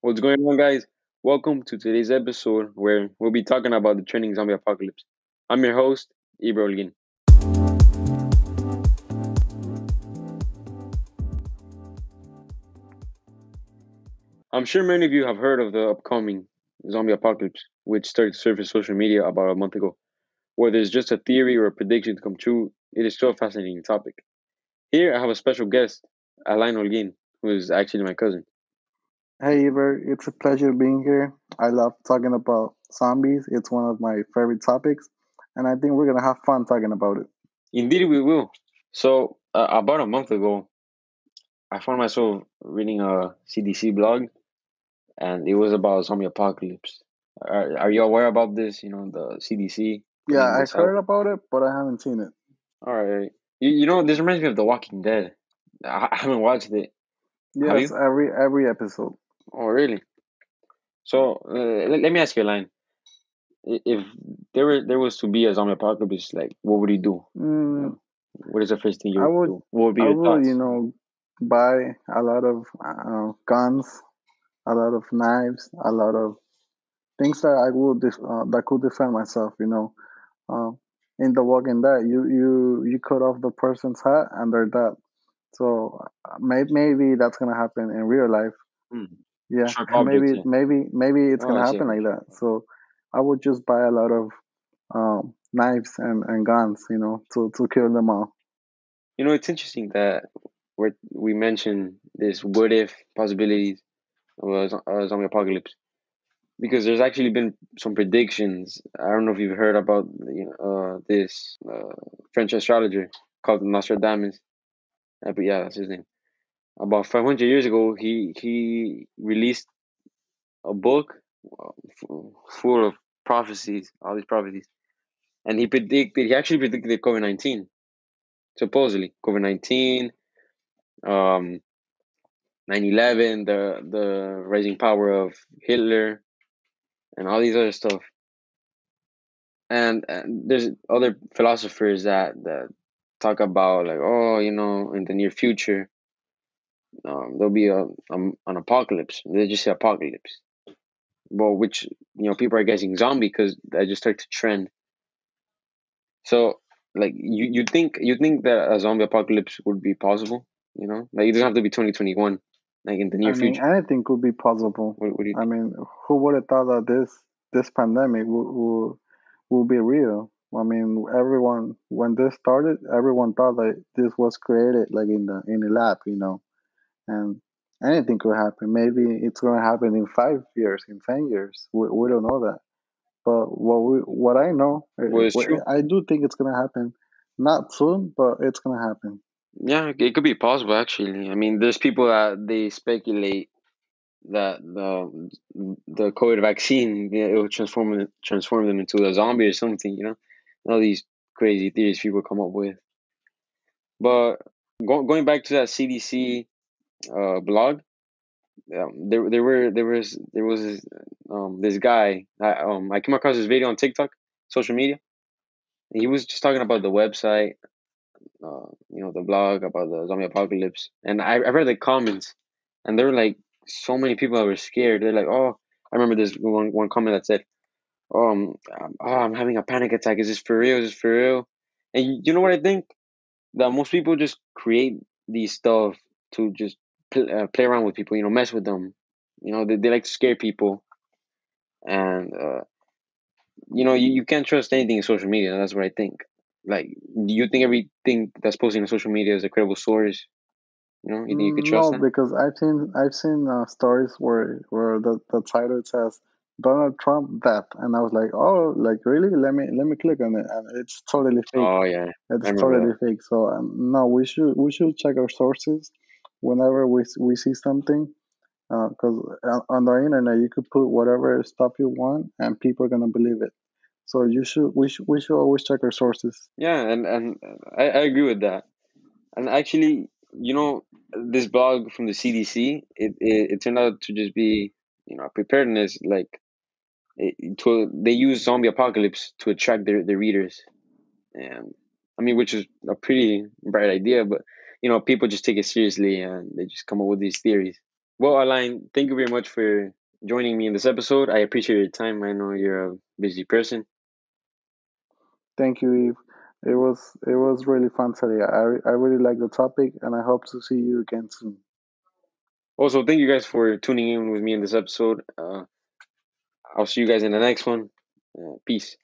What's going on, guys? Welcome to today's episode where we'll be talking about the trending zombie apocalypse. I'm your host, Eber Olguin. I'm sure many of you have heard of the upcoming zombie apocalypse, which started to surface social media about a month ago. Whether it's just a theory or a prediction to come true, it is still a fascinating topic. Here, I have a special guest, Alain Olguin, who is actually my cousin. Hey, Eber, it's a pleasure being here. I love talking about zombies. It's one of my favorite topics, and I think we're gonna have fun talking about it. Indeed, we will. So, about a month ago, I found myself reading a CDC blog and it was about zombie apocalypse. Are you aware about this? The CDC Yeah, putting I this out. heard about it, but I haven't seen it. All right, this reminds me of The Walking Dead. I haven't watched it. Have Yes, you? every episode. Oh, really? So let me ask you a line. If there was to be a zombie apocalypse, like what would you do? You Mm, know, what is the first thing you I would would, do? What would be I your would, thoughts? buy a lot of guns, a lot of knives, a lot of things that that could defend myself. Uh, in The Walking Dead, you cut off the person's head and they're dead. So maybe that's gonna happen in real life. Hmm. Yeah, Sharp objects, yeah. maybe it's Oh, I gonna see. happen like that. So I would just buy a lot of knives and guns, to kill them all. It's interesting that we mentioned this what if possibilities of a zombie apocalypse because there's actually been some predictions. I don't know if you've heard about this French astrologer called Nostradamus. But yeah, that's his name. About 500 years ago, he released a book full of prophecies, all these prophecies, and he actually predicted COVID-19. Supposedly, COVID-19, um, 9/11, the rising power of Hitler, and all these other stuff. And there's other philosophers that talk about like, oh, in the near future, there'll be an apocalypse. They just say apocalypse, well, which people are guessing zombie because I just started to trend. So like you think that a zombie apocalypse would be possible? Like it doesn't have to be 2021, like in the near I mean, future. anything could be possible. What do you I think? mean, who would have thought that this pandemic would be real? I mean, everyone when this started, everyone thought that this was created like in a lab, and anything could happen. Maybe it's going to happen in 5 years, in 10 years. We don't know that. But what I know, Well, it's true. I do think it's going to happen. Not soon, but it's going to happen. Yeah, it could be possible actually. I mean, there's people that they speculate that the COVID vaccine, it will transform them into a zombie or something. All these crazy theories people come up with. But going back to that CDC blog, there was this guy. I came across this video on TikTok, social media. And he was just talking about the website, the blog about the zombie apocalypse, and I read the comments, and there were like so many people that were scared. They're like, "Oh, I remember this one comment that said, I'm having a panic attack. Is this for real? Is this for real?" And you know what I think? That most people just create these stuff to just play around with people, mess with them. They like to scare people, and you can't trust anything in social media. That's what I think. Like, do you think everything that's posted on social media is a credible source? You think you could trust No, them? because I've seen stories where the title says Donald Trump death, and I was like, oh, like really? Let me click on it, and it's totally fake. Oh yeah, I It's remember totally that. fake. So no, we should check our sources whenever we see something, because on the internet you could put whatever stuff you want, and people are gonna believe it. So we should always check our sources. Yeah, and I agree with that. And actually, this blog from the CDC, it turned out to just be preparedness. Like they use zombie apocalypse to attract their readers, and I mean, which is a pretty bright idea, but people just take it seriously and they just come up with these theories. Well, Alain, thank you very much for joining me in this episode. I appreciate your time. I know you're a busy person. Thank you, Eve. It was really fun today. I really like the topic, and I hope to see you again soon. Also, thank you guys for tuning in with me in this episode. I'll see you guys in the next one. Peace.